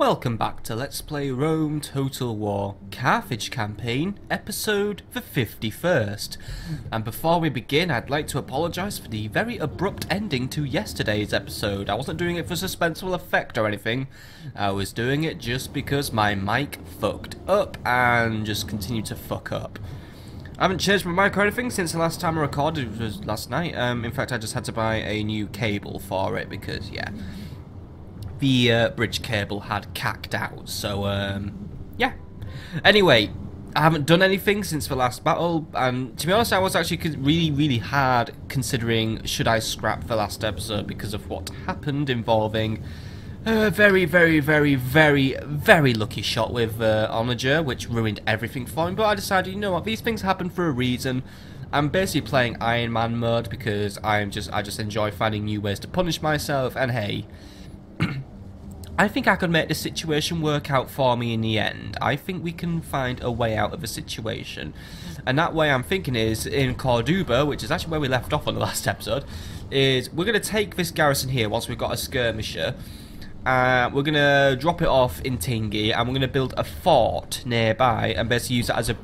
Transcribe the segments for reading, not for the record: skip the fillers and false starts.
Welcome back to Let's Play Rome Total War Carthage Campaign, episode the 51st. And before we begin, I'd like to apologise for the very abrupt ending to yesterday's episode. I wasn't doing it for suspenseful effect or anything. I was doing it just because my mic fucked up and just continued to fuck up. I haven't changed my mic or anything since the last time I recorded, which was last night. In fact, I just had to buy a new cable for it because, yeah, the bridge cable had cacked out, so yeah. Anyway, I haven't done anything since the last battle, and to be honest, I was actually really hard considering should I scrap the last episode because of what happened involving a very lucky shot with Onager, which ruined everything for him. But I decided, you know what, these things happen for a reason. I'm basically playing Iron Man mode because I just enjoy finding new ways to punish myself, and hey, I think I could make the situation work out for me in the end. I think we can find a way out of the situation. And that way I'm thinking is, in Corduba, which is actually where we left off on the last episode, is we're going to take this garrison here once we've got a skirmisher. We're going to drop it off in Tingi, and we're going to build a fort nearby and basically use it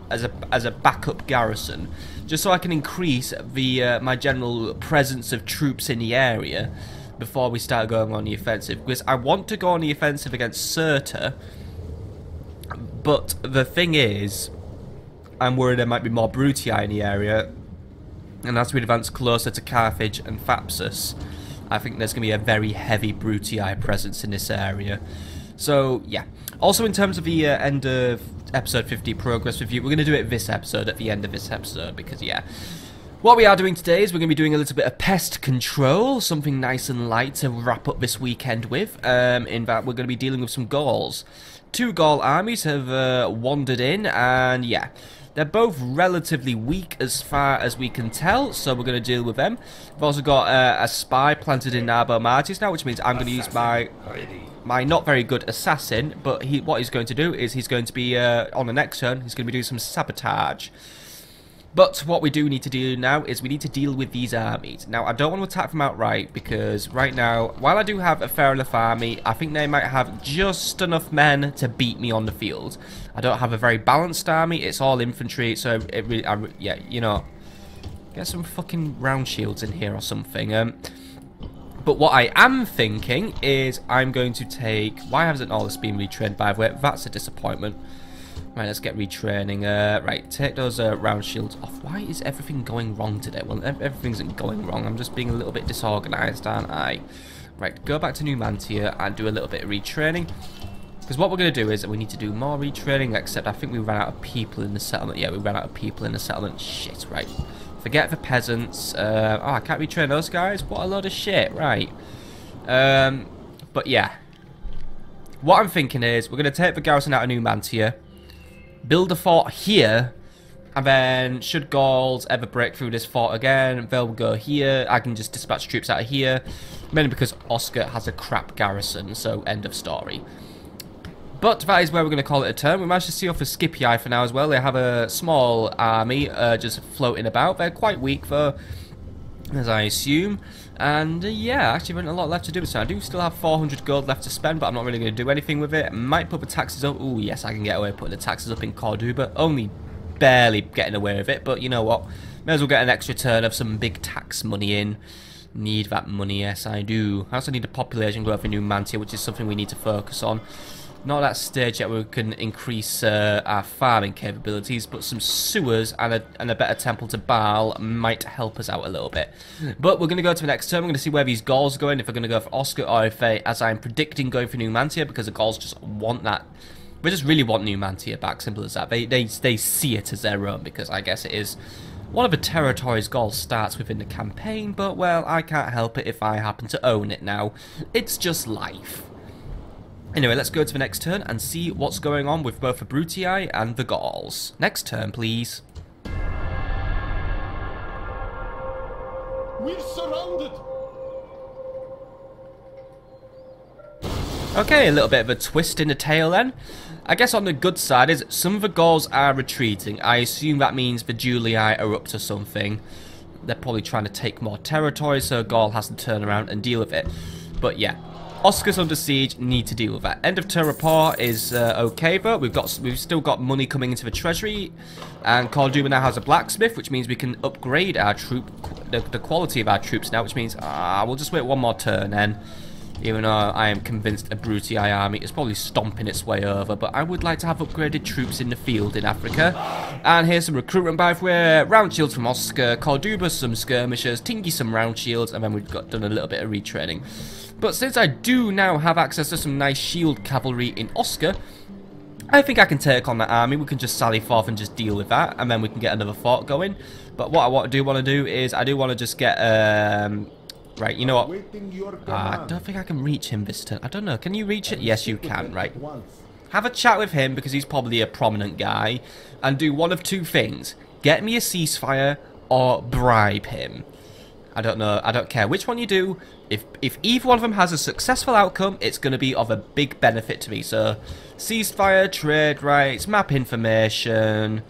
as a backup garrison. Just so I can increase the my general presence of troops in the area before we start going on the offensive, because I want to go on the offensive against Cirta, but the thing is, I'm worried there might be more Brutii in the area, and as we advance closer to Carthage and Thapsus, I think there's going to be a very heavy Brutii presence in this area. So, yeah. Also, in terms of the end of episode 50 progress review, we're going to do it this episode, at the end of this episode, because, yeah. What we are doing today is we're going to be doing a little bit of pest control, something nice and light to wrap up this weekend with. In that, we're going to be dealing with some Gauls. Two Gaul armies have wandered in, and yeah, they're both relatively weak as far as we can tell, so we're going to deal with them. We've also got a spy planted in Narbo Martis now, which means I'm going to use my not very good assassin, but what he's going to do is he's going to be, on the next turn, he's going to be doing some sabotage. But what we do need to do now is we need to deal with these armies. Now, I don't want to attack them outright because right now, while I do have a fair enough army, I think they might have just enough men to beat me on the field. I don't have a very balanced army. It's all infantry, so it really, yeah, you know, get some fucking round shields in here or something. But what I am thinking is I'm going to take... Why hasn't all this been retrained, by the way? That's a disappointment. Right, let's get retraining. Right, take those round shields off. Why is everything going wrong today? Well, everything's going wrong. I'm just being a little bit disorganised, aren't I? Right, go back to Numantia and do a little bit of retraining. Because what we're going to do is we need to do more retraining, except I think we ran out of people in the settlement. Yeah, we ran out of people in the settlement. Shit, right. Forget the peasants. Oh, I can't retrain those guys? What a load of shit, right. But yeah. What I'm thinking is we're going to take the garrison out of Numantia, build a fort here, and then should Gauls ever break through this fort again, they'll go here. I can just dispatch troops out of here, mainly because Oscar has a crap garrison, so end of story. But that is where we're going to call it a turn. We managed to see off the Scipii for now as well. They have a small army just floating about. They're quite weak though, as I assume. And yeah, actually there isn't a lot left to do. So I do still have 400 gold left to spend, but I'm not really going to do anything with it. Might put the taxes up. Oh yes, I can get away with putting the taxes up in Corduba. Only barely getting away with it, but you know what? May as well get an extra turn of some big tax money in. Need that money, yes I do. I also need the population growth in Numantia, which is something we need to focus on. Not at that stage yet where we can increase our farming capabilities, but some sewers and a better temple to Baal might help us out a little bit. But we're going to go to the next turn. We're going to see where these Gauls are going, if they're going to go for Oscar or if they, as I'm predicting, going for Numantia, because the Gauls just want that. They just really want Numantia back, simple as that. They see it as their own, because I guess it is one of the territories Gauls starts within the campaign, but well, I can't help it if I happen to own it now. It's just life. Anyway, let's go to the next turn and see what's going on with both the Brutii and the Gauls. Next turn, please. We're surrounded. Okay, a little bit of a twist in the tale then. I guess on the good side is some of the Gauls are retreating. I assume that means the Julii are up to something. They're probably trying to take more territory, so Gaul has to turn around and deal with it. But yeah, Oscar's under siege, need to deal with that. End of turn report is okay, but we've still got money coming into the treasury, and Corduba now has a blacksmith, which means we can upgrade our the quality of our troops now, which means we'll just wait one more turn then. Even though I am convinced a Brutii army is probably stomping its way over, but I would like to have upgraded troops in the field in Africa. And here's some recruitment by the way. Round shields from Oscar, Corduba some skirmishers, Tingy some round shields, and then we've done a little bit of retraining. But since I do now have access to some nice shield cavalry in Oscar, I think I can take on that army. We can just sally forth and just deal with that, and then we can get another fort going. But what I do want to do is I do want to just get right, you know what? I don't think I can reach him this turn. I don't know. Can you reach it? Yes, you can. Right. Have a chat with him because he's probably a prominent guy. And do one of two things. Get me a ceasefire or bribe him. I don't know. I don't care which one you do. If either one of them has a successful outcome, it's going to be of a big benefit to me. So, ceasefire, trade rights, map information.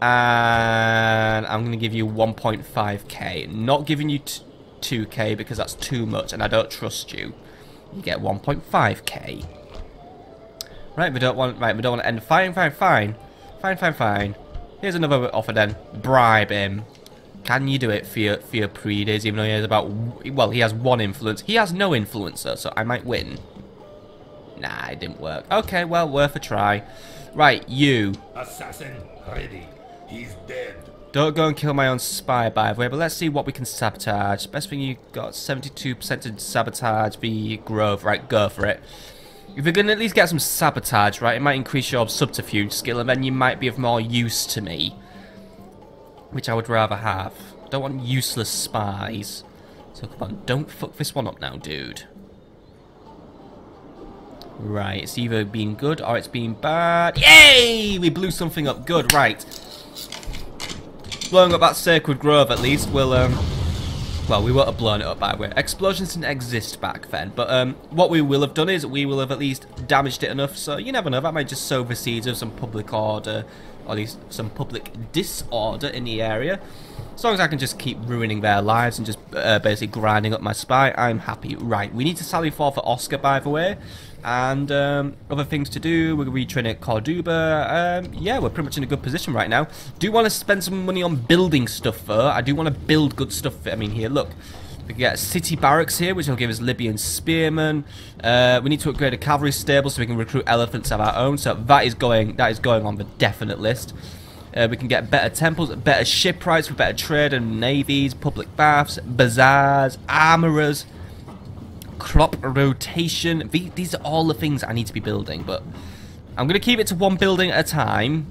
And I'm going to give you 1.5k. Not giving you 2k because that's too much and I don't trust you. You get 1.5k. Right, we don't want to end. Fine. Here's another offer then. Bribe him. Can you do it for your pre-days, even though he has well, he has one influence. He has no influencer, so I might win. Nah, it didn't work. Okay, well, worth a try. Right, you. Assassin ready. He's dead. Don't go and kill my own spy, by the way, but let's see what we can sabotage. Best thing you got 72% to sabotage the grove. Right, go for it. If you're going to at least get some sabotage, right, it might increase your subterfuge skill, and then you might be of more use to me. Which I would rather have. Don't want useless spies. So come on, don't fuck this one up now, dude. Right, it's either been good or it's been bad. Yay! We blew something up. Good, right. Blowing up that sacred grove at least will well, we won't have blown it up by the way. Explosions didn't exist back then, but what we will have done is we will have at least damaged it enough, so you never know, that might just sow the seeds of some public order, or at least some public disorder in the area. As long as I can just keep ruining their lives and just basically grinding up my spy, I'm happy. Right, we need to sally forth for Oscar, by the way. And other things to do, we're retraining at Corduba. Yeah, we're pretty much in a good position right now. Do want to spend some money on building stuff though. I do want to build good stuff. I mean, here, look. We can get a city barracks here, which will give us Libyan spearmen. We need to upgrade a cavalry stable so we can recruit elephants of our own. So that is going on the definite list. We can get better temples, better shipwrights for better trade and navies, public baths, bazaars, armorers. Crop rotation. These are all the things I need to be building, but I'm going to keep it to one building at a time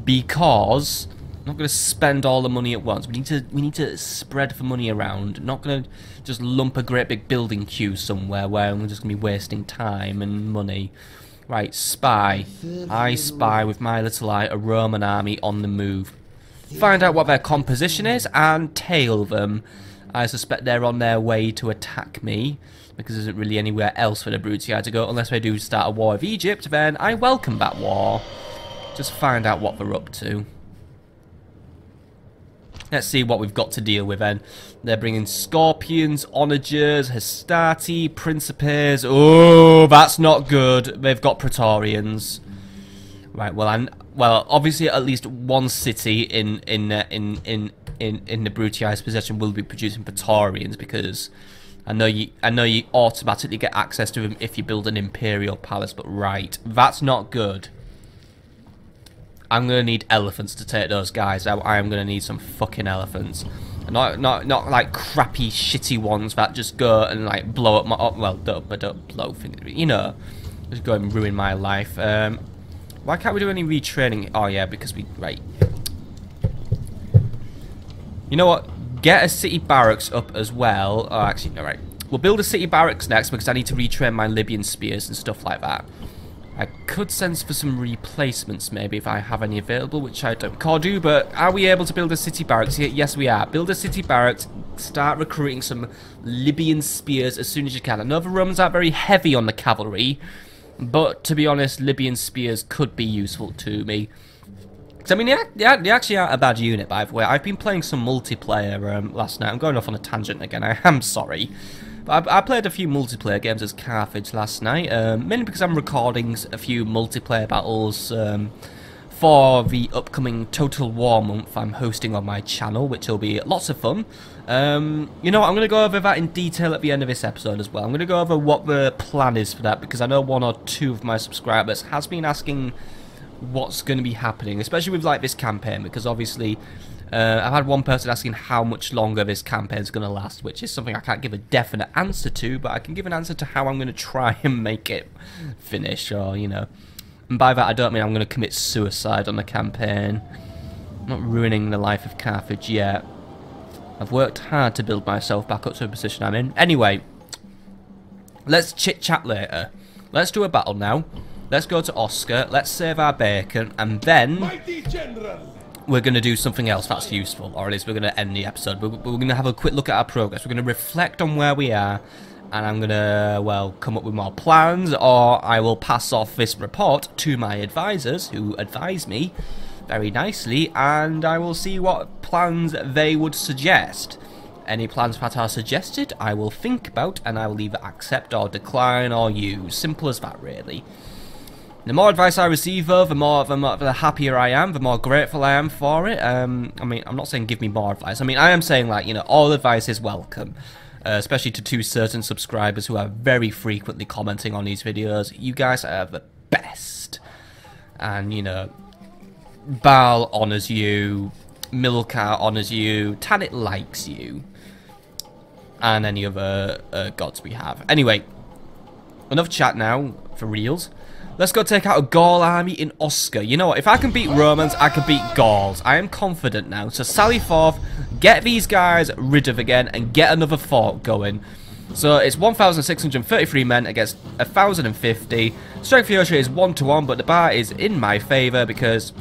because I'm not going to spend all the money at once. We need to spread the money around. Not going to just lump a great big building queue somewhere where I'm just going to be wasting time and money. Right, spy. I spy with my little eye a Roman army on the move. Find out what their composition is and tail them. I suspect they're on their way to attack me, because there isn't really anywhere else for the Brutii to go, unless they do start a war with Egypt, then I welcome that war. Just find out what they're up to. Let's see what we've got to deal with then. They're bringing Scorpions, Onagers, Hastati, Principes. Oh, that's not good. They've got Praetorians. Right, well, obviously at least one city in the Brutii's possession will be producing Praetorians, because I know you automatically get access to them if you build an Imperial Palace, but right, that's not good. I'm gonna need elephants to take those guys out. I am gonna need some fucking elephants. Not like crappy shitty ones that just go and like blow up my don't blow things, you know, just go and ruin my life. Why can't we do any retraining? Oh yeah, because right. You know what? Get a city barracks up as well. Oh, actually, no, right. We'll build a city barracks next because I need to retrain my Libyan spears and stuff like that. I could send for some replacements maybe if I have any available, which I don't. Corduba, are we able to build a city barracks here? Yes, we are. Build a city barracks. Start recruiting some Libyan spears as soon as you can. I know the Romans aren't very heavy on the cavalry, but to be honest, Libyan spears could be useful to me. I mean, they actually aren't a bad unit, by the way. I've been playing some multiplayer last night. I'm going off on a tangent again. I am sorry. But I played a few multiplayer games as Carthage last night, mainly because I'm recording a few multiplayer battles for the upcoming Total War month I'm hosting on my channel, which will be lots of fun. You know what, I'm going to go over that in detail at the end of this episode as well. I'm going to go over what the plan is for that, because I know one or two of my subscribers has been asking what's going to be happening, especially with like this campaign, because obviously I've had one person asking how much longer this campaign is going to last, which is something I can't give a definite answer to, but I can give an answer to how I'm going to try and make it finish, or, you know. And by that I don't mean I'm going to commit suicide on the campaign. I'm not ruining the life of Carthage yet. I've worked hard to build myself back up to the position I'm in. Anyway, let's chit-chat later. Let's do a battle now. Let's go to Oscar, let's save our bacon, and then we're going to do something else that's useful, or at least we're going to end the episode. We're going to have a quick look at our progress. We're going to reflect on where we are, and I'm going to, well, come up with more plans, or I will pass off this report to my advisors, who advise me very nicely, and I will see what plans they would suggest. Any plans that are suggested, I will think about, and I will either accept or decline or use. Simple as that, really. The more advice I receive, though, the happier I am, the more grateful I am for it. I mean, I'm not saying give me more advice. I mean, I am saying, like, you know, all advice is welcome. Especially to two certain subscribers who are very frequently commenting on these videos. You guys are the best. And, you know, Baal honours you, Milkar honours you, Tanit likes you, and any other gods we have. Anyway, enough chat now, for reals. Let's go take out a Gaul army in Oscar. You know what, if I can beat Romans, I can beat Gauls. I am confident now. So sally forth, get these guys rid of again, and get another fort going. So it's 1,633 men against 1,050. Strength ratio is 1-to-1, but the bar is in my favour because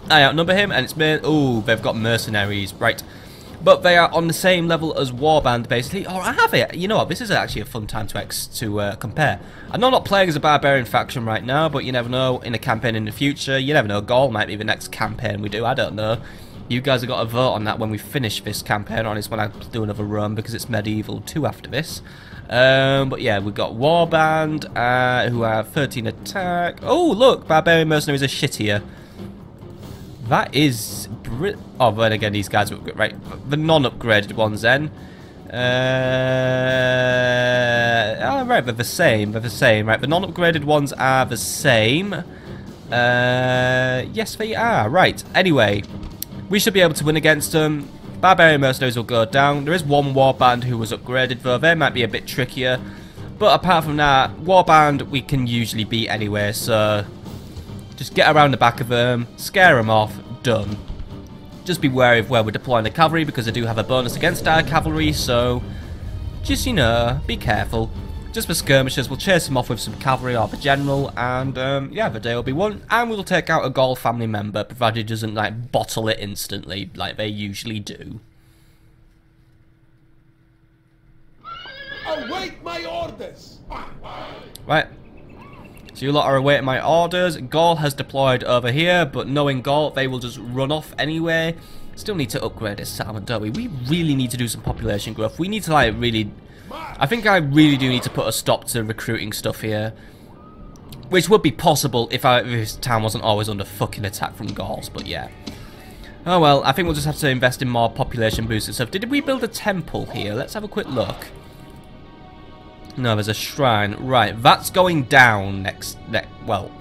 I outnumber him, and it's made... Ooh, they've got mercenaries, right. But they are on the same level as Warband, basically. Oh, I have it. You know what? This is actually a fun time to compare. I know I'm not playing as a barbarian faction right now, but you never know in a campaign in the future. You never know. Gaul might be the next campaign we do. I don't know. You guys have got to vote on that when we finish this campaign, or at least when I do another run, because it's Medieval 2 after this. But yeah, we've got Warband, who have 13 attack. Oh, look! Barbarian mercenaries are shittier. That is... Oh, but again, these guys are... Right, the non-upgraded ones then. Oh, right, they're the same. They're the same. Right, the non-upgraded ones are the same. Yes, they are. Right, anyway. We should be able to win against them. Barbarian mercenaries will go down. There is one warband who was upgraded, though. They might be a bit trickier. But apart from that, warband we can usually beat anyway, so... Just get around the back of them, scare them off, done. Just be wary of where we're deploying the cavalry, because I do have a bonus against our cavalry, so just, you know, be careful. Just for skirmishes, we'll chase them off with some cavalry or the general, and yeah, the day will be won, and we'll take out a Gaul family member, provided he doesn't, like, bottle it instantly, like they usually do. Await my orders! Right. So you lot are awaiting my orders. Gaul has deployed over here, but knowing Gaul, they will just run off anyway. Still need to upgrade this settlement, don't we? We really need to do some population growth. We need to, like, really... I think I really do need to put a stop to recruiting stuff here. Which would be possible if this town wasn't always under fucking attack from Gauls, but yeah. Oh well, I think we'll just have to invest in more population boosting stuff. Did we build a temple here? Let's have a quick look. No, there's a shrine. Right, that's going down well,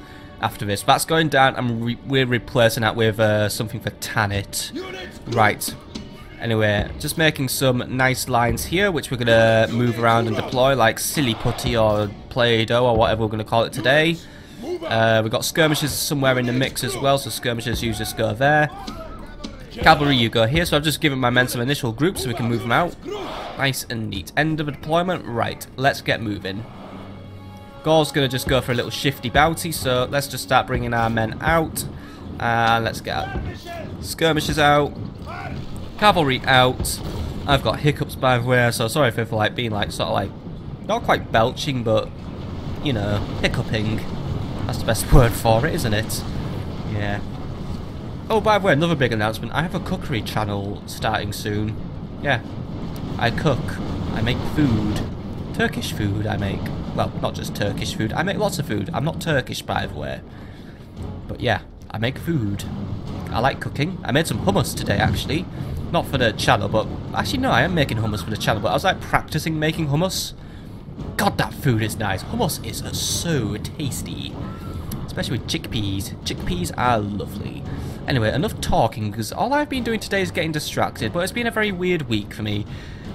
after this. That's going down, and we're replacing that with something for Tanit. Right. Anyway, just making some nice lines here, which we're going to move around and deploy, like silly putty or Play-Doh or whatever we're going to call it today. We've got skirmishes somewhere in the mix as well, so skirmishes usually just go there. Cavalry, you go here. So I've just given my men some initial groups so we can move them out. Nice and neat. End of a deployment. Right, let's get moving. Gaul's going to just go for a little shifty bounty, so let's just start bringing our men out. And let's get our skirmishers out. Cavalry out. I've got hiccups, by the way, so sorry for like being like sort of like not quite belching, but you know, hiccuping. That's the best word for it, isn't it? Yeah. Oh, by the way, another big announcement. I have a cookery channel starting soon. Yeah. I cook. I make food. Turkish food I make. Well, not just Turkish food. I make lots of food. I'm not Turkish, by the way. But yeah, I make food. I like cooking. I made some hummus today, actually. Not for the channel, but... Actually, no, I am making hummus for the channel, but I was, like, practicing making hummus. God, that food is nice. Hummus is so tasty. Especially with chickpeas. Chickpeas are lovely. Anyway, enough talking, because all I've been doing today is getting distracted, but it's been a very weird week for me.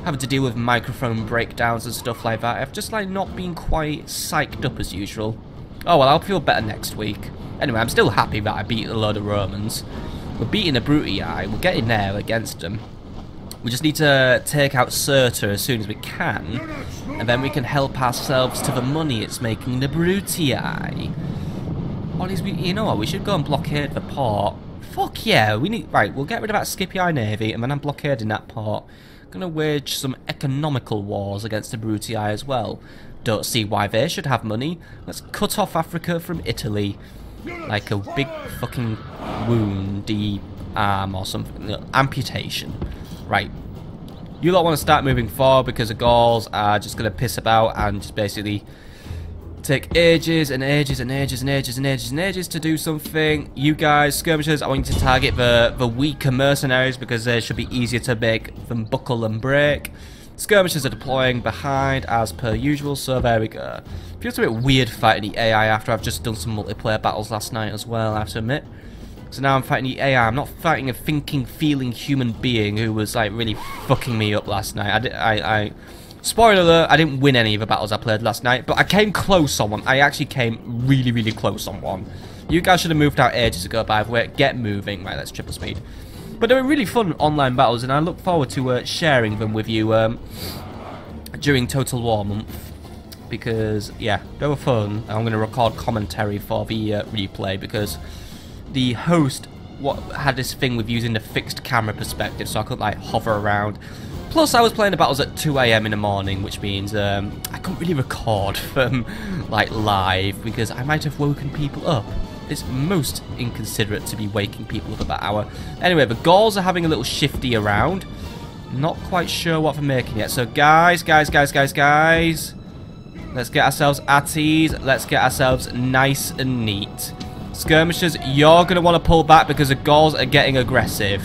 Having to deal with microphone breakdowns and stuff like that. I've just, like, not been quite psyched up as usual. Oh, well, I'll feel better next week. Anyway, I'm still happy that I beat a load of Romans. We're beating the Brutii. We're getting there against them. We just need to take out Cirta as soon as we can. And then we can help ourselves to the money it's making the Brutii. Or at least, you know what, we should go and blockade the port. Fuck yeah, we need... Right, we'll get rid of that Scipii navy, and then I'm blockading that port. Gonna wage some economical wars against the Brutii as well. Don't see why they should have money. Let's cut off Africa from Italy. Like a big fucking woundy arm or something. No, amputation. Right. You lot want to start moving forward because the Gauls are just going to piss about and just basically take ages and ages and ages and ages and ages and ages to do something. You guys, skirmishers, I want you to target the weaker mercenaries because they should be easier to make than buckle and break. Skirmishers are deploying behind as per usual, so there we go. Feels a bit weird fighting the AI after I've just done some multiplayer battles last night as well, I have to admit. So now I'm fighting the AI. I'm not fighting a thinking, feeling human being who was like really fucking me up last night. Spoiler alert, I didn't win any of the battles I played last night, but I came close on one. I actually came really, really close on one. You guys should have moved out ages ago, by the way. Get moving. Right, let's triple speed. But they were really fun online battles, and I look forward to sharing them with you during Total War Month. Because, yeah, they were fun. I'm going to record commentary for the replay, because the host had this thing with using the fixed camera perspective, so I could, like, hover around. Plus, I was playing the battles at 2 AM in the morning, which means I couldn't really record them, like, live, because I might have woken people up. It's most inconsiderate to be waking people up at that hour. Anyway, the Gauls are having a little shifty around. Not quite sure what they're making yet. So, guys. Let's get ourselves at ease. Let's get ourselves nice and neat. Skirmishers, you're going to want to pull back because the Gauls are getting aggressive.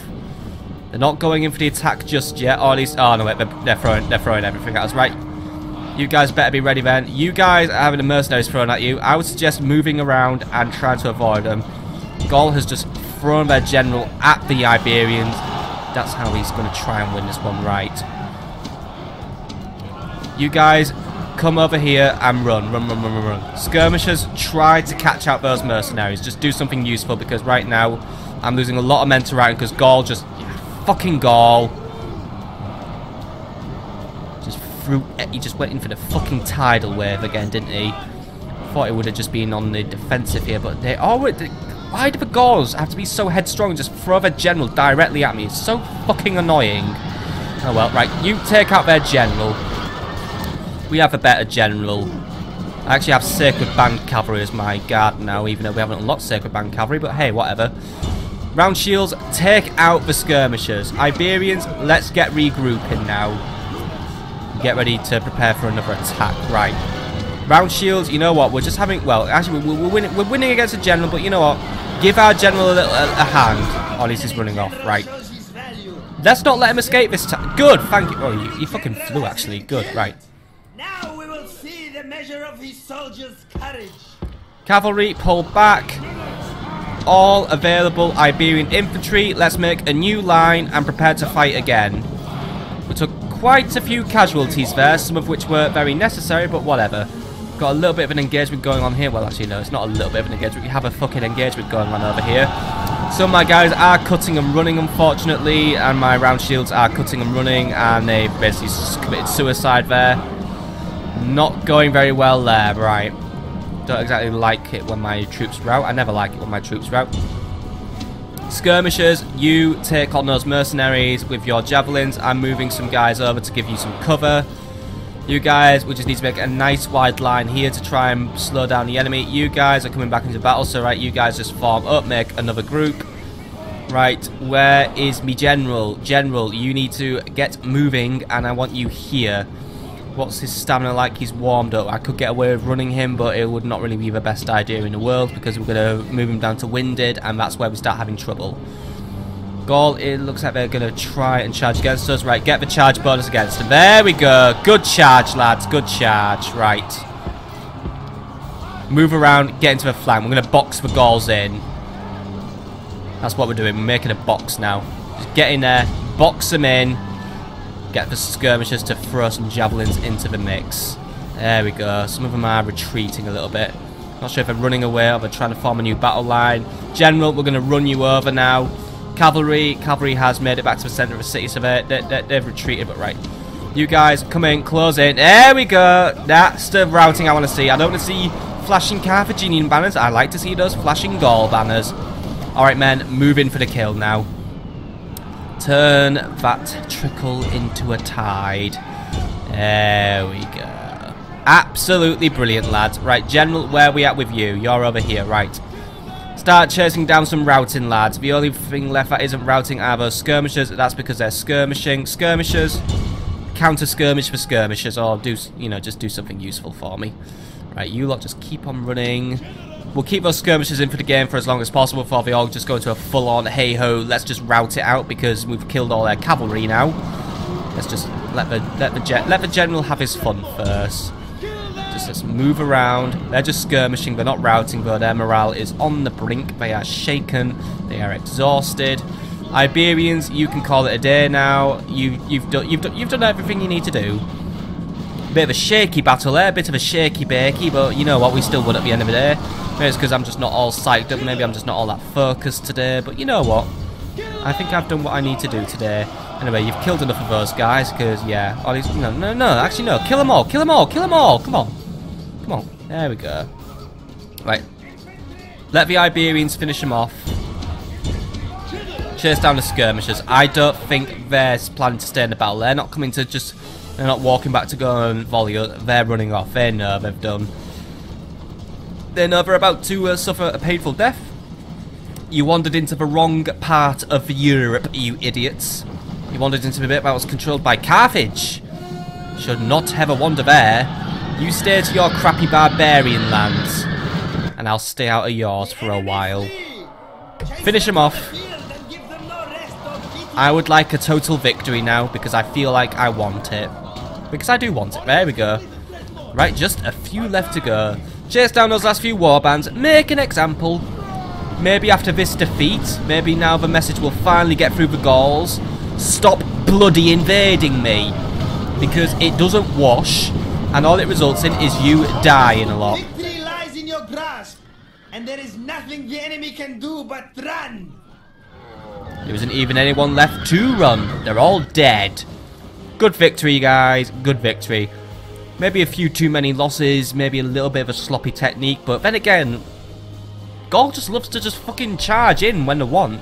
They're not going in for the attack just yet. Or at least... Oh, no, wait. They're throwing everything at us. Right. You guys better be ready then. You guys are having the mercenaries thrown at you. I would suggest moving around and trying to avoid them. Gaul has just thrown their general at the Iberians. That's how he's going to try and win this one, right. You guys, come over here and run. Skirmishers, try to catch out those mercenaries. Just do something useful because right now I'm losing a lot of men to riding because Gaul just... Fucking Gaul. He just went in for the fucking tidal wave again, didn't he? Thought he would have just been on the defensive here, but they... Oh, why do the Gauls have to be so headstrong and just throw their general directly at me? It's so fucking annoying. Oh well, right, you take out their general. We have a better general. I actually have Sacred Band Cavalry as my guard now, even though we haven't unlocked Sacred Band Cavalry, but hey, whatever. Round shields, take out the skirmishers. Iberians, let's get regrouping now. Get ready to prepare for another attack. Right. Round shields, you know what? We're just having... Well, actually, we're winning against a general, but you know what? Give our general a hand. Or at least he's running off. Right. Let's not let him escape this time. Good, thank you. Oh, you fucking flew, actually. Good, right. Now we will see the measure of his soldiers' courage. Cavalry, pull back. All available Iberian infantry. Let's make a new line and prepare to fight again. We took quite a few casualties there, some of which were very necessary, but whatever. Got a little bit of an engagement going on here. Well, actually, no, it's not a little bit of an engagement. We have a fucking engagement going on over here. Some of my guys are cutting and running, unfortunately, and my round shields are cutting and running, and they've basically committed suicide there. Not going very well there, right. Don't exactly like it when my troops rout. I never like it when my troops rout. Skirmishers, you take on those mercenaries with your javelins. I'm moving some guys over to give you some cover. You guys, we just need to make a nice wide line here to try and slow down the enemy. You guys are coming back into battle, so right, you guys just form up, make another group. Right, where is me general? General, you need to get moving, and I want you here. What's his stamina like? He's warmed up. I could get away with running him, but it would not really be the best idea in the world because we're going to move him down to winded, and that's where we start having trouble. Gaul, it looks like they're going to try and charge against us. Right, get the charge bonus against them. There we go. Good charge, lads. Good charge. Right. Move around, get into the flank. We're going to box the Gauls in. That's what we're doing. We're making a box now. Just get in there, box them in. Get the skirmishers to throw some javelins into the mix. There we go. Some of them are retreating a little bit. Not sure if they're running away or they're trying to form a new battle line. General, we're going to run you over now. Cavalry has made it back to the centre of the city, so they've retreated, but right. You guys, come in, close in. There we go. That's the routing I want to see. I don't want to see flashing Carthaginian banners. I like to see those flashing Gaul banners. Alright, men, move in for the kill now. Turn that trickle into a tide. There we go. Absolutely brilliant, lads. Right, General, where are we at with you? You're over here, right. Start chasing down some routing, lads. The only thing left that isn't routing are those skirmishers. That's because they're skirmishing. Skirmishers, counter skirmish for skirmishers, or do, you know, just do something useful for me. Right, you lot just keep on running. We'll keep those skirmishers in for the game for as long as possible before they all just go into a full-on hey-ho. Let's just rout it out because we've killed all their cavalry now. Let's just let the general have his fun first. Just let's move around. They're just skirmishing. They're not routing, but their morale is on the brink. They are shaken. They are exhausted. Iberians, you can call it a day now. You've done everything you need to do. Bit of a shaky battle there, bit of a shaky bakey, but you know what, we still won at the end of the day. Maybe it's because I'm just not all psyched up, maybe I'm just not all that focused today, but you know what, I think I've done what I need to do today. Anyway, you've killed enough of those guys, because yeah, all these, no, actually no, kill them all, come on, there we go. Right, let the Iberians finish them off. Chase down the skirmishers. I don't think they're planning to stay in the battle, they're not coming to just... They're not walking back to go and volley. They're running off. They know they've done. They know they're about to suffer a painful death. You wandered into the wrong part of Europe, you idiots. You wandered into the bit that was controlled by Carthage. Should not ever wander there. You stay to your crappy barbarian lands. And I'll stay out of yours for a while. Finish them off. I would like a total victory now because I feel like I want it. Because I do want it. There we go. Right, just a few left to go. Chase down those last few warbands. Make an example. Maybe after this defeat, maybe now the message will finally get through the Gauls. Stop bloody invading me. Because it doesn't wash. And all it results in is you dying a lot. Victory lies in your grasp. And there is nothing the enemy can do but run. There isn't even anyone left to run. They're all dead. Good victory, guys. Good victory. Maybe a few too many losses. Maybe a little bit of a sloppy technique. But then again, Gaul just loves to just fucking charge in when they want.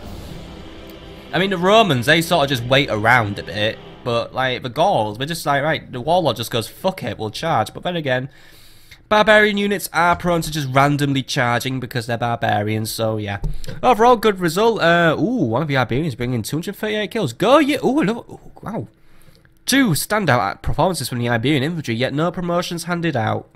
I mean, the Romans, they sort of just wait around a bit. But, like, the Gauls, they're just like, right, the warlord just goes, fuck it, we'll charge. But then again, barbarian units are prone to just randomly charging because they're barbarians, so yeah. Overall, good result. One of the Iberians bringing 238 kills. Go, yeah. Wow. 2 standout performances from the Iberian infantry, yet no promotions handed out.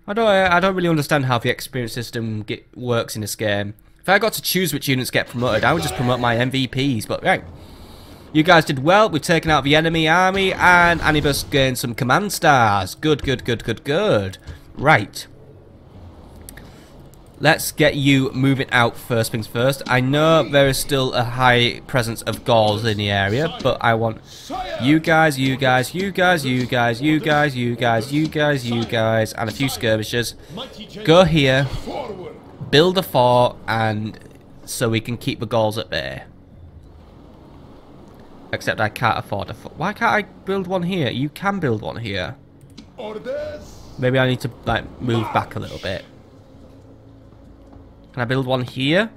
I don't really understand how the experience system works in this game. If I got to choose which units get promoted, I would just promote my MVPs, but right. You guys did well. We've taken out the enemy army, and Anibus gained some command stars. Good. Right. Let's get you moving out first things first. I know there is still a high presence of Gauls in the area, but I want you guys, and a few skirmishers. Go here, build a fort, and so we can keep the Gauls at bay. Except I can't afford a fort. Why can't I build one here? You can build one here. Maybe I need to like move back a little bit. Can I build one here?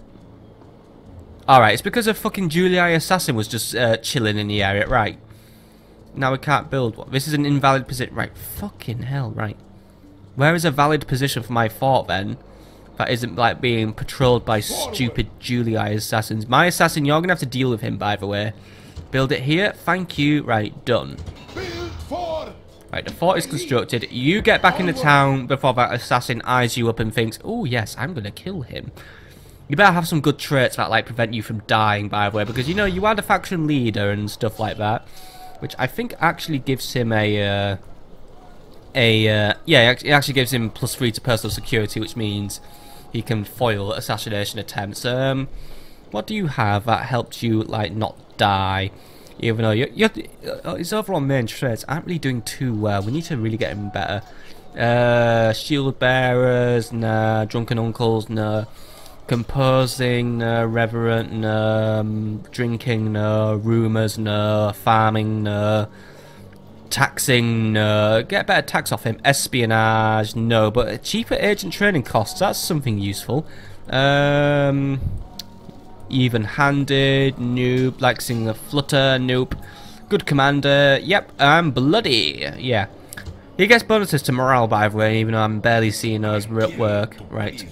Alright, it's because a fucking Julii assassin was just chilling in the area. Right. Now we can't build one. This is an invalid position. Right. Fucking hell, right. Where is a valid position for my fort then? That isn't like being patrolled by stupid Julii assassins. My assassin, you're going to have to deal with him, by the way. Build it here. Thank you. Right, done. Right, the fort is constructed. You get back in the town before that assassin eyes you up and thinks, oh yes, I'm going to kill him. You better have some good traits that like prevent you from dying, by the way, because you know you are the faction leader and stuff like that, which I think actually gives him yeah, it actually gives him +3 to personal security, which means he can foil assassination attempts. What do you have that helped you like not die? Even though his overall main traits aren't really doing too well. We need to really get him better. Shield bearers, nah. Drunken uncles, nah. Composing, nah. Reverent, nah. Drinking, nah. Rumours, nah. Farming, nah. Taxing, no. Get better tax off him. Espionage, no. But cheaper agent training costs, that's something useful. Even-handed, noob. Like seeing a flutter, nope. Good commander, yep. Bloody, yeah. He gets bonuses to morale, by the way, even though I'm barely seeing those at work. Right.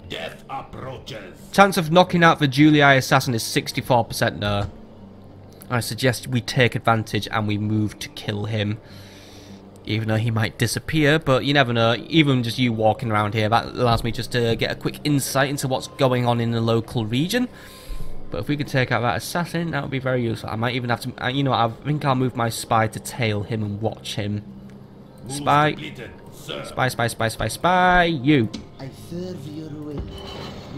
Death approaches. Chance of knocking out the Julii assassin is 64%, no. I suggest we take advantage and we move to kill him. Even though he might disappear, but you never know. Even just you walking around here, that allows me just to get a quick insight into what's going on in the local region. But if we could take out that assassin, that would be very useful. I might even have to, you know, I think I'll move my spy to tail him and watch him. Spy. Spy, you. I serve your will.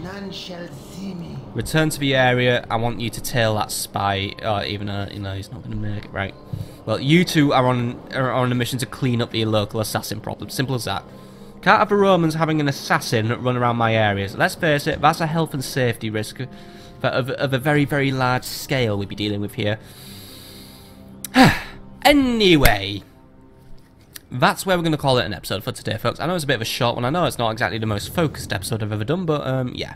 None shall see me. Return to the area. I want you to tail that spy. Even though, you know, he's not going to make it. Right. Well, you two are on a mission to clean up the local assassin problem. Simple as that. Can't have the Romans having an assassin run around my areas. Let's face it, that's a health and safety risk of a very, very large scale we'd be dealing with here. Anyway, that's where we're going to call it an episode for today, folks. I know it's a bit of a short one. I know it's not exactly the most focused episode I've ever done, but yeah.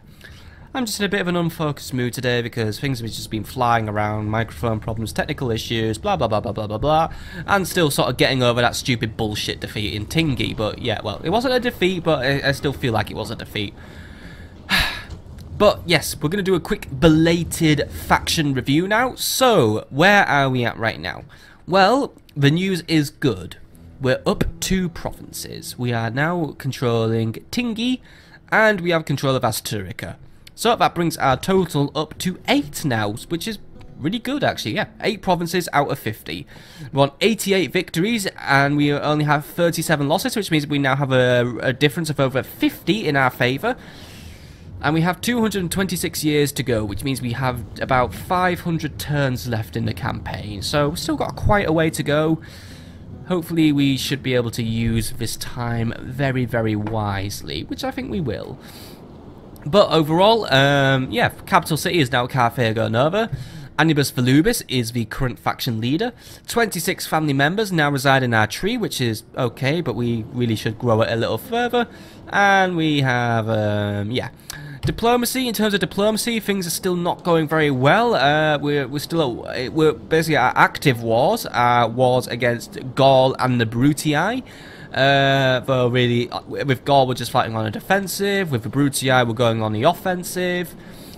I'm just in a bit of an unfocused mood today because things have just been flying around, microphone problems, technical issues, blah blah blah blah blah blah blah, and still sort of getting over that stupid bullshit defeat in Tingi. But yeah, well, it wasn't a defeat, but I still feel like it was a defeat. But yes, we're going to do a quick belated faction review now. So, where are we at right now? Well, the news is good. We're up 2 provinces. We are now controlling Tingi, and we have control of Asturica. So that brings our total up to 8 now, which is really good actually, yeah. 8 provinces out of 50. We're on 88 victories and we only have 37 losses, which means we now have a difference of over 50 in our favour. And we have 226 years to go, which means we have about 500 turns left in the campaign. So we've still got quite a way to go. Hopefully we should be able to use this time very, very wisely, which I think we will. But overall, yeah, capital city is now Carthago Nova. Anibus Volubis is the current faction leader. 26 family members now reside in our tree, which is okay, but we really should grow it a little further. And we have, yeah, diplomacy. In terms of diplomacy, things are still not going very well. We're basically our active wars are wars against Gaul and the Brutii. Though really, with Gaul we're just fighting on a defensive, with the Brutii we're going on the offensive.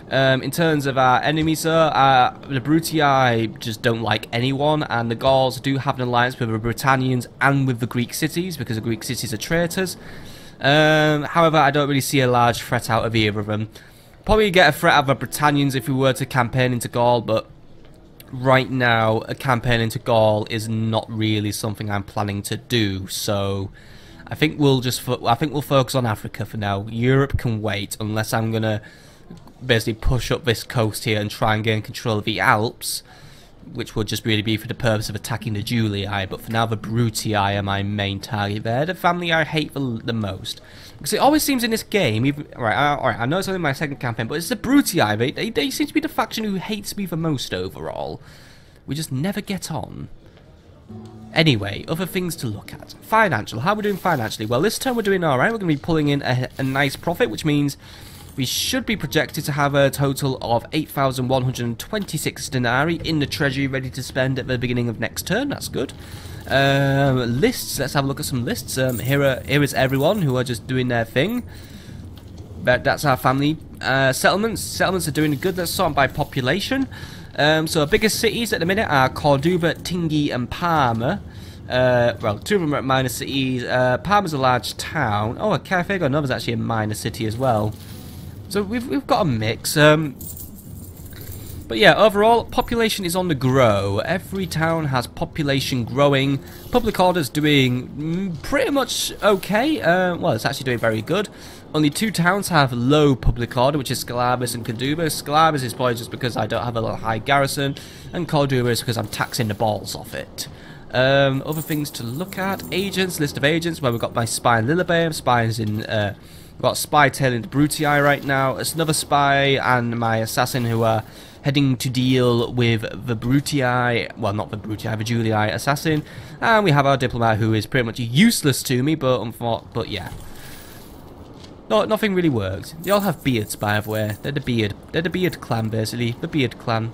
In terms of our enemies, the Brutii just don't like anyone, and the Gauls do have an alliance with the Britannians and with the Greek cities, because the Greek cities are traitors. However, I don't really see a large threat out of either of them. Probably get a threat out of the Britannians if we were to campaign into Gaul, but right now, a campaign into Gaul is not really something I'm planning to do, so I think we'll focus on Africa for now. Europe can wait, unless I'm gonna basically push up this coast here and try and gain control of the Alps, which would just really be for the purpose of attacking the Julii. But for now, the Brutii are my main target there, the family I hate the most. Because it always seems in this game, even, alright, I know it's only my second campaign, but it's the Brutii, they seem to be the faction who hates me the most overall. We just never get on. Anyway, other things to look at. Financial, how are we doing financially? Well, this turn we're doing alright, we're going to be pulling in a nice profit, which means we should be projected to have a total of 8,126 denarii in the treasury ready to spend at the beginning of next turn. That's good. Lists, let's have a look at some lists. Here is everyone who are just doing their thing. That's our family. Settlements are doing good. Let's sort by population. So our biggest cities at the minute are Corduba, Tingi and Palma. Well, two of them are at minor cities. Palma's a large town. Oh, Carthago Nova's actually a minor city as well. So we've got a mix. But yeah, overall, population is on the grow. Every town has population growing. Public order's doing pretty much okay. Well, it's actually doing very good. Only two towns have low public order, which is Scalabus and Corduba. Scalabus is probably just because I don't have a high garrison, and Corduba is because I'm taxing the balls off it. Other things to look at. Agents, list of agents, where we've got my spy in Lilibame. Spies in... we've got spy tailing the Brutii right now. It's another spy and my assassin who are heading to deal with the Brutii, well, not the Brutii, the Julii assassin, and we have our diplomat who is pretty much useless to me, but yeah, nothing really works. They all have beards, by the way. They're the beard clan, basically, the beard clan.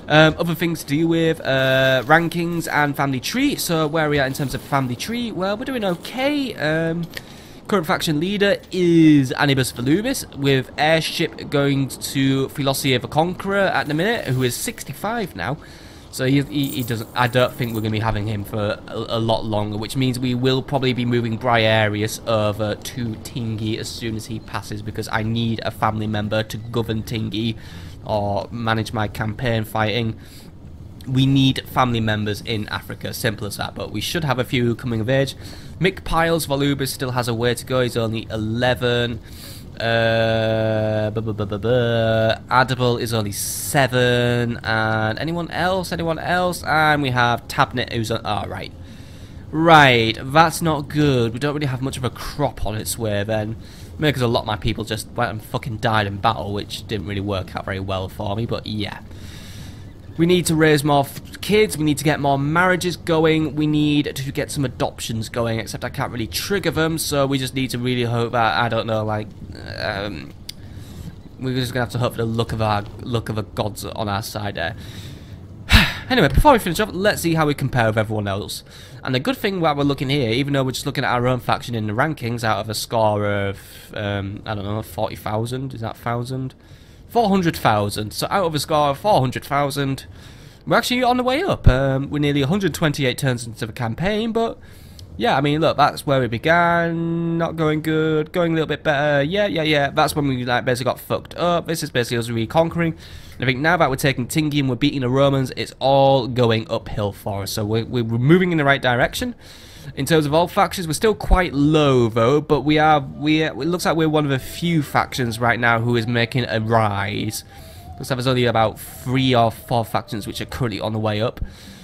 Other things to deal with, rankings and family tree. So where are we at in terms of family tree? Well, we're doing okay. Current faction leader is Anibus Volubis, with airship going to Philosia the Conqueror at the minute, who is 65 now. So he doesn't. I don't think we're going to be having him for a lot longer, which means we will probably be moving Briareus over to Tingi as soon as he passes, because I need a family member to govern Tingi or manage my campaign fighting. We need family members in Africa, simple as that, but we should have a few coming of age. Mick Piles, Volubis still has a way to go, he's only 11. Adable is only 7. And anyone else? And we have Tabnet who's on... Oh, right, that's not good. We don't really have much of a crop on its way then. Maybe because a lot of my people just went and fucking died in battle, which didn't really work out very well for me, but yeah. We need to raise more kids, we need to get more marriages going, we need to get some adoptions going, except I can't really trigger them, so we just need to really hope that, I don't know, like, we're just going to have to hope for the luck of the gods on our side there. Anyway, before we finish up, let's see how we compare with everyone else. And the good thing while we're looking here, even though we're just looking at our own faction in the rankings, out of a score of, I don't know, 40,000, is that 1,000? 400,000. So out of a score of 400,000, we're actually on the way up. We're nearly 128 turns into the campaign, but yeah, I mean, look, that's where we began. Not going good, going a little bit better. Yeah. That's when we like basically got fucked up. This is basically us reconquering. And I think now that we're taking Tingi and we're beating the Romans, it's all going uphill for us. So we're moving in the right direction. In terms of all factions, we're still quite low though, but it looks like we're one of the few factions right now who is making a rise. Looks like there's only about 3 or 4 factions which are currently on the way up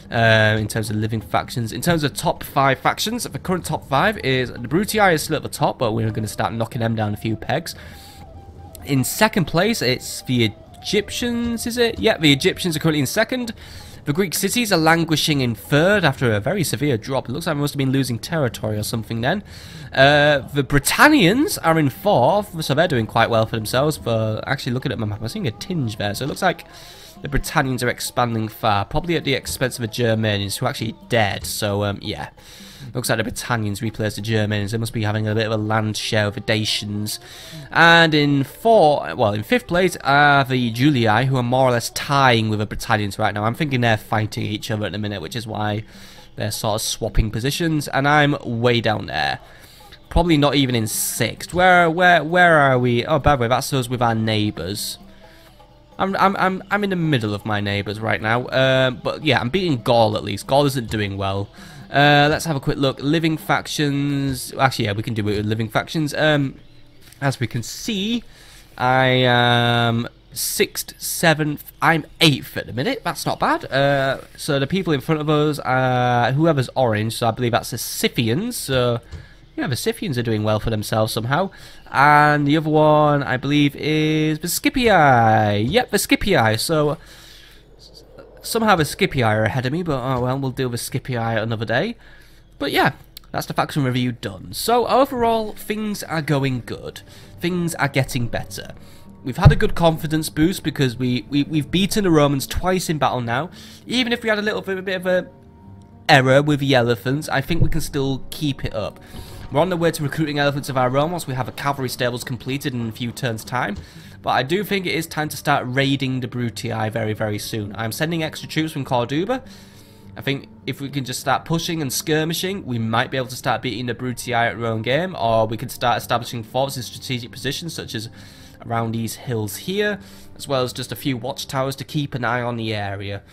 in terms of living factions. In terms of top 5 factions, the current top 5 is the Brutii is still at the top, but we're going to start knocking them down a few pegs. In second place, it's the Egyptians, is it? Yeah, the Egyptians are currently in second. The Greek cities are languishing in third after a very severe drop. It looks like we must have been losing territory or something then. The Britannians are in fourth, so they're doing quite well for themselves. But actually looking at my map, I'm seeing a tinge there. So it looks like the Britannians are expanding far, probably at the expense of the Germanians, who are actually dead. So, yeah. Looks like the Britannians replaced the Germans. They must be having a bit of a land share with the Dacians. And in fifth place are the Julii, who are more or less tying with the Britannians right now. I'm thinking they're fighting each other at the minute, which is why they're sort of swapping positions. And I'm way down there. Probably not even in sixth. Where are we? Oh, by the way, that's us with our neighbours. I'm in the middle of my neighbours right now. But yeah, I'm beating Gaul at least. Gaul isn't doing well. Let's have a quick look. Living factions. Actually, yeah, we can do it with living factions. As we can see, I am 6th, 7th. I'm 8th at the minute. That's not bad. So the people in front of us, whoever's orange, so I believe that's the Scythians. So yeah, the Scythians are doing well for themselves somehow. And the other one, I believe, is the Scipii. Yep, the Scipii. So somehow the Scipii are ahead of me, but oh well, we'll deal with Scipii another day. But yeah, that's the faction review done. So overall, things are going good. Things are getting better. We've had a good confidence boost because we've beaten the Romans twice in battle now. Even if we had a little bit of a error with the elephants, I think we can still keep it up. We're on the way to recruiting elephants of our own once we have a cavalry stables completed in a few turns' time. But I do think it is time to start raiding the Brutii very, very soon. I'm sending extra troops from Corduba. I think if we can just start pushing and skirmishing, we might be able to start beating the Brutii at our own game, or we could start establishing forts in strategic positions, such as around these hills here, as well as just a few watchtowers to keep an eye on the area.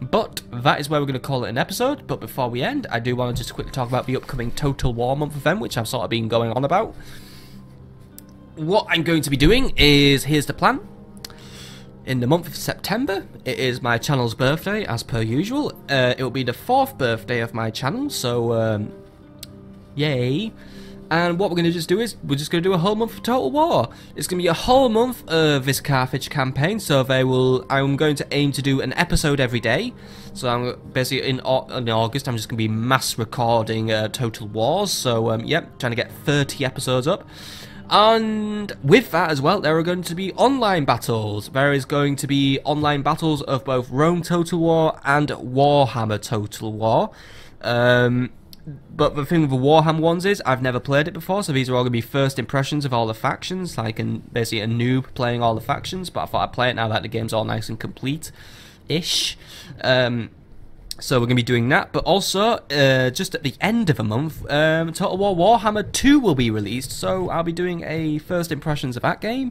But that is where we're going to call it an episode. But before we end, I do want to just quickly talk about the upcoming Total War Month event, which I've sort of been going on about. What I'm going to be doing is, here's the plan. In the month of September, it is my channel's birthday, as per usual. It will be the 4th birthday of my channel, so yay. And what we're going to just do is, we're just going to do a whole month of Total War. It's going to be a whole month of this Carthage campaign, so I'm going to aim to do an episode every day. So I'm basically, in August, I'm just going to be mass recording Total Wars. So, yep, trying to get 30 episodes up. And with that as well, there are going to be online battles. There is going to be online battles of both Rome Total War and Warhammer Total War. But the thing with the Warhammer ones is, I've never played it before, so these are all going to be first impressions of all the factions, like basically a noob playing all the factions, but I thought I'd play it now that the game's all nice and complete-ish. So we're going to be doing that, but also, just at the end of the month, Total War Warhammer 2 will be released, so I'll be doing a first impressions of that game,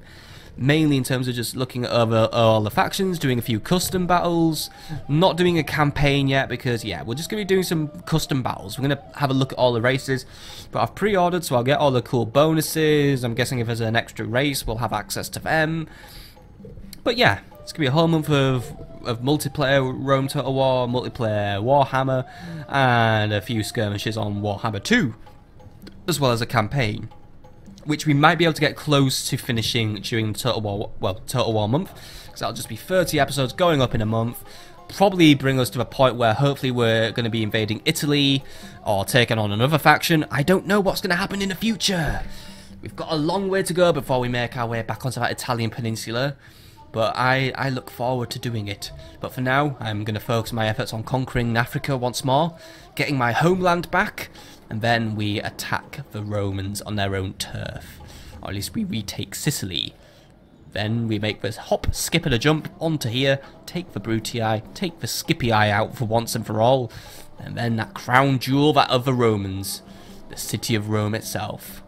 mainly in terms of just looking over all the factions, doing a few custom battles, not doing a campaign yet, because, yeah, we're just going to be doing some custom battles. We're going to have a look at all the races, but I've pre-ordered, so I'll get all the cool bonuses. I'm guessing if there's an extra race, we'll have access to them. But yeah, it's going to be a whole month of multiplayer Rome Total War, multiplayer Warhammer, and a few skirmishes on Warhammer 2, as well as a campaign, which we might be able to get close to finishing during the Total War month, because that'll just be 30 episodes going up in a month, probably bring us to a point where hopefully we're going to be invading Italy, or taking on another faction. I don't know what's going to happen in the future. We've got a long way to go before we make our way back onto that Italian peninsula, but I look forward to doing it. But for now, I'm going to focus my efforts on conquering Africa once more, getting my homeland back, and then we attack the Romans on their own turf. Or at least we retake Sicily. Then we make this hop, skip and a jump onto here, take the Brutii, take the Scipii out for once and for all, and then that crown jewel, that of the Romans, the city of Rome itself.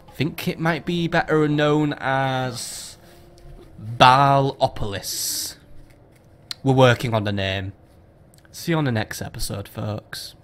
I think it might be better known as Balopolis. We're working on the name. See you on the next episode, folks.